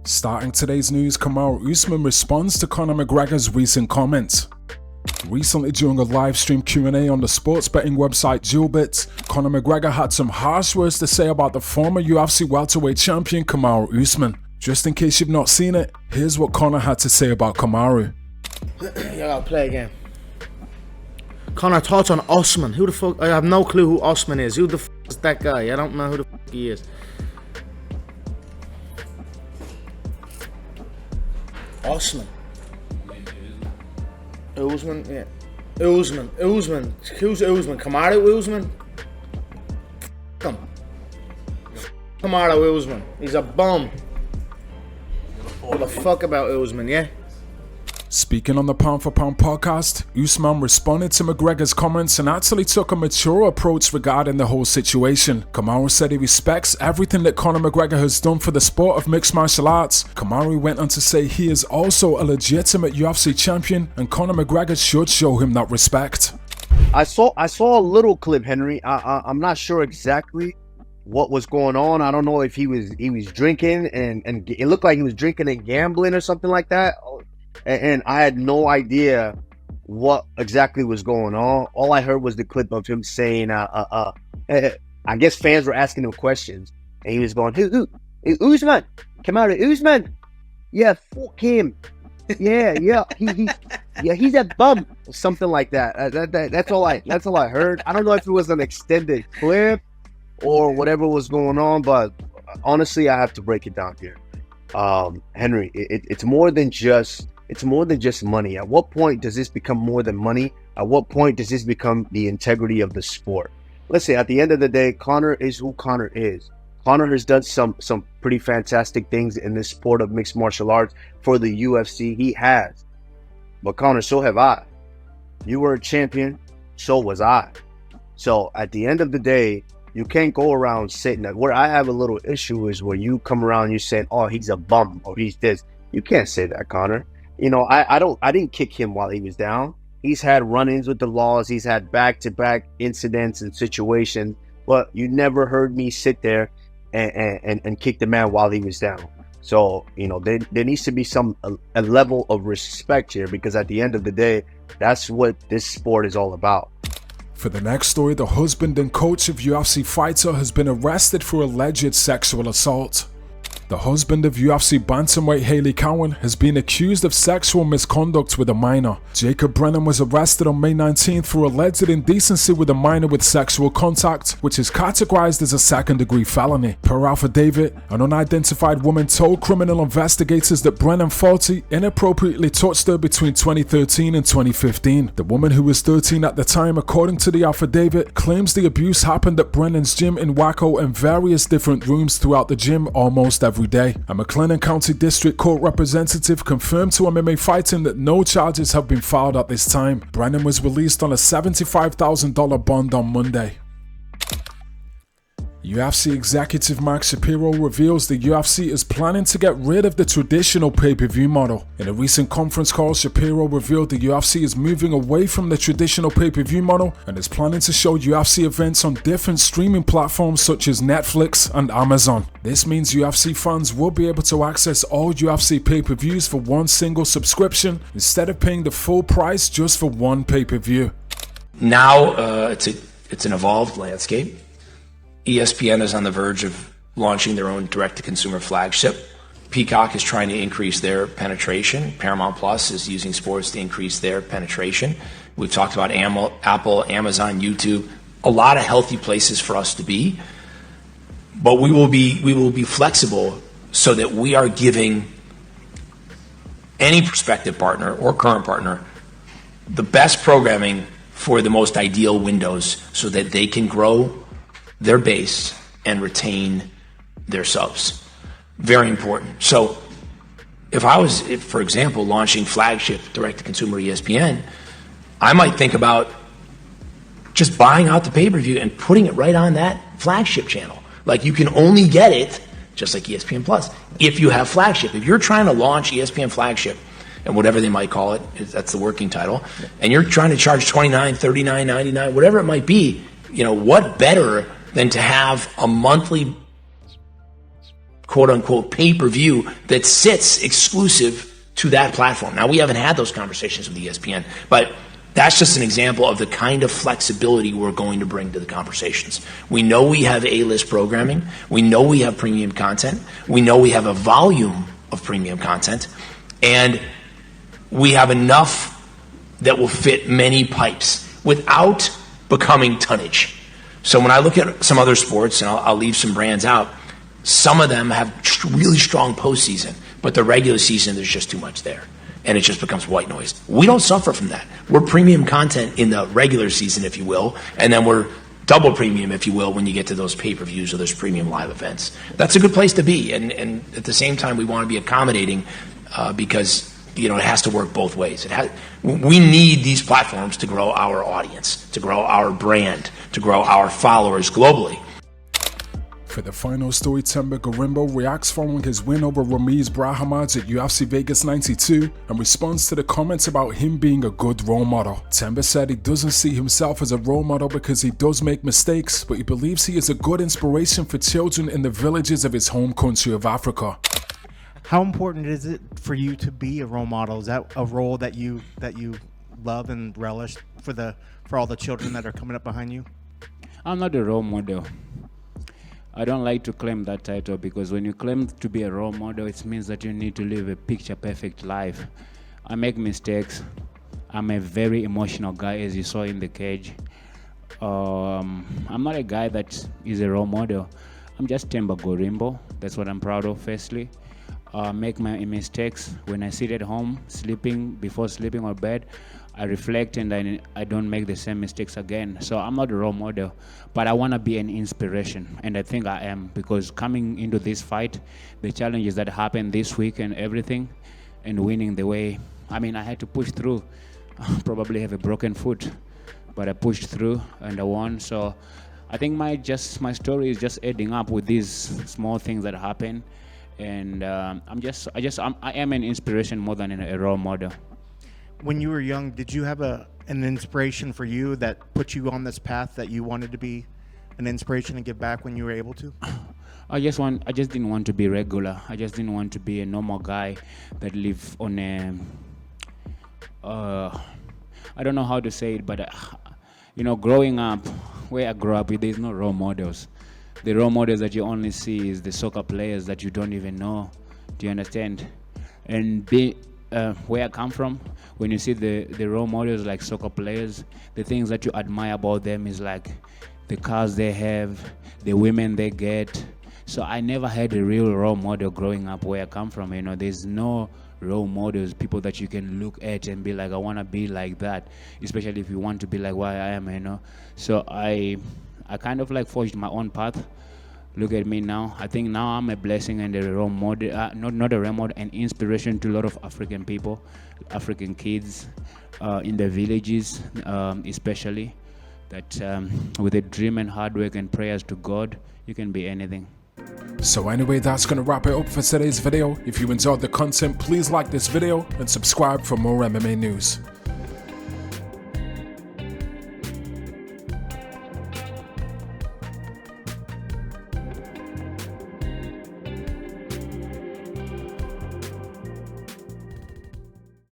Starting today's news, Kamaru Usman responds to Conor McGregor's recent comments. Recently, during a live stream Q&A on the sports betting website Duelbit, Conor McGregor had some harsh words to say about the former UFC welterweight champion Kamaru Usman. Just in case you've not seen it, here's what Conor had to say about Kamaru. Y'all gotta play again. Conor, thoughts on Usman. Who the fuck? I have no clue who Usman is. Who the fuck is that guy? I don't know who the fuck he is. Usman. Usman, yeah. Usman. Who's Usman? Kamaru Usman? Come. Kamaru Usman. He's a bum. Give a fuck about Usman, yeah? Speaking on the Pound for Pound podcast, Usman responded to McGregor's comments and actually took a mature approach regarding the whole situation. Kamaru said he respects everything that Conor McGregor has done for the sport of mixed martial arts. Kamaru went on to say he is also a legitimate UFC champion and Conor McGregor should show him that respect. I saw a little clip, Henry. I'm not sure exactly what was going on. I don't know if he was drinking and it looked like he was drinking and gambling or something like that. And I had no idea what exactly was going on. All I heard was the clip of him saying, I guess fans were asking him questions, and he was going, who? Usman, Kamaru Usman, yeah, fuck him, yeah, he's a bum, something like that. That's all I heard. I don't know if it was an extended clip or whatever was going on, but honestly, I have to break it down here. Henry, it's more than just money. At what point does this become more than money? At what point does this become the integrity of the sport? Listen, at the end of the day, Conor is who Conor is. Conor has done some pretty fantastic things in this sport of mixed martial arts for the UFC. He has. But Conor, so have I. You were a champion, so was I. So at the end of the day, you can't go around saying that. Where I have a little issue is where you come around and you say, oh, he's a bum or he's this. You can't say that, Conor. You know, I didn't kick him while he was down. He's had run-ins with the laws. He's had back-to-back incidents and situations. But you never heard me sit there and kick the man while he was down. So, you know, there needs to be a level of respect here, because at the end of the day, that's what this sport is all about. For the next story, the husband and coach of UFC fighter has been arrested for alleged sexual assault. The husband of UFC bantamweight Hailey Cowan has been accused of sexual misconduct with a minor. Jacob Brennan was arrested on May 19th for alleged indecency with a minor with sexual contact, which is categorized as a second-degree felony. Per affidavit, an unidentified woman told criminal investigators that Brennan, 40, inappropriately touched her between 2013 and 2015. The woman, who was 13 at the time, according to the affidavit, claims the abuse happened at Brennan's gym in Waco and various different rooms throughout the gym almost every day. A McLennan County District Court representative confirmed to MMA Fighting that no charges have been filed at this time. Brennan was released on a $75,000 bond on Monday. UFC executive Mark Shapiro reveals the UFC is planning to get rid of the traditional pay-per-view model. In a recent conference call, Shapiro revealed the UFC is moving away from the traditional pay-per-view model and is planning to show UFC events on different streaming platforms such as Netflix and Amazon. This means UFC fans will be able to access all UFC pay-per-views for one single subscription instead of paying the full price just for one pay-per-view. Now it's an evolved landscape. ESPN is on the verge of launching their own direct-to-consumer flagship. Peacock is trying to increase their penetration. Paramount Plus is using sports to increase their penetration. We've talked about Apple, Amazon, YouTube, a lot of healthy places for us to be. But we will be flexible so that we are giving any prospective partner or current partner the best programming for the most ideal windows so that they can grow their base and retain their subs. Very important. So if I was, for example, launching flagship direct-to-consumer ESPN, I might think about just buying out the pay-per-view and putting it right on that flagship channel. Like, you can only get it, just like ESPN Plus, if you have flagship. If you're trying to launch ESPN flagship, and whatever they might call it, that's the working title, and you're trying to charge $29, $39, $99, whatever it might be, you know, what better than to have a monthly quote unquote pay-per-view that sits exclusive to that platform. Now, we haven't had those conversations with ESPN, but that's just an example of the kind of flexibility we're going to bring to the conversations. We know we have A-list programming. We know we have premium content. We know we have a volume of premium content. And we have enough that will fit many pipes without becoming tonnage. So when I look at some other sports, and I'll leave some brands out, some of them have really strong postseason, but the regular season, there's just too much there. And it just becomes white noise. We don't suffer from that. We're premium content in the regular season, if you will, and then we're double premium, if you will, when you get to those pay-per-views or those premium live events. That's a good place to be, and at the same time, we want to be accommodating because it has to work both ways. We need these platforms to grow our audience, to grow our brand, to grow our followers globally. For the final story, Themba Gorimbo reacts following his win over Ramiz Brahimaj at UFC Vegas 92 and responds to the comments about him being a good role model. Themba said he doesn't see himself as a role model because he does make mistakes, but he believes he is a good inspiration for children in the villages of his home country of Africa. How important is it for you to be a role model? Is that a role that you love and relish for all the children that are coming up behind you? I'm not a role model. I don't like to claim that title because when you claim to be a role model, it means that you need to live a picture-perfect life. I make mistakes. I'm a very emotional guy, as you saw in the cage. I'm not a guy that is a role model. I'm just Themba Gorimbo. That's what I'm proud of, firstly. Make my mistakes when I sit at home, before sleeping or bed. I reflect and I don't make the same mistakes again. So I'm not a role model, but I want to be an inspiration, and I think I am, because coming into this fight, the challenges that happened this week and everything, and winning the way, I had to push through. Probably have a broken foot, but I pushed through and I won. So I think my story is just adding up with these small things that happen, and I am an inspiration more than a role model. When you were young, did you have an inspiration for you that put you on this path that you wanted to be an inspiration and give back when you were able to? I just didn't want to be regular. I just didn't want to be a normal guy that live on I don't know how to say it, but growing up, where I grew up, there's no role models. The role models that you only see is the soccer players that you don't even know. Do you understand? And where I come from, when you see the role models like soccer players, the things that you admire about them is like the cars they have, the women they get. So I never had a real role model growing up where I come from. There's no role models, people that you can look at and be like, I want to be like that, especially if you want to be like what I am. So I kind of forged my own path. Look at me now. I think now I'm a blessing and a role model, not a role model, an inspiration to a lot of African people, African kids in the villages, especially, that with a dream and hard work and prayers to God, you can be anything. So anyway, that's going to wrap it up for today's video. If you enjoyed the content, please like this video and subscribe for more MMA news.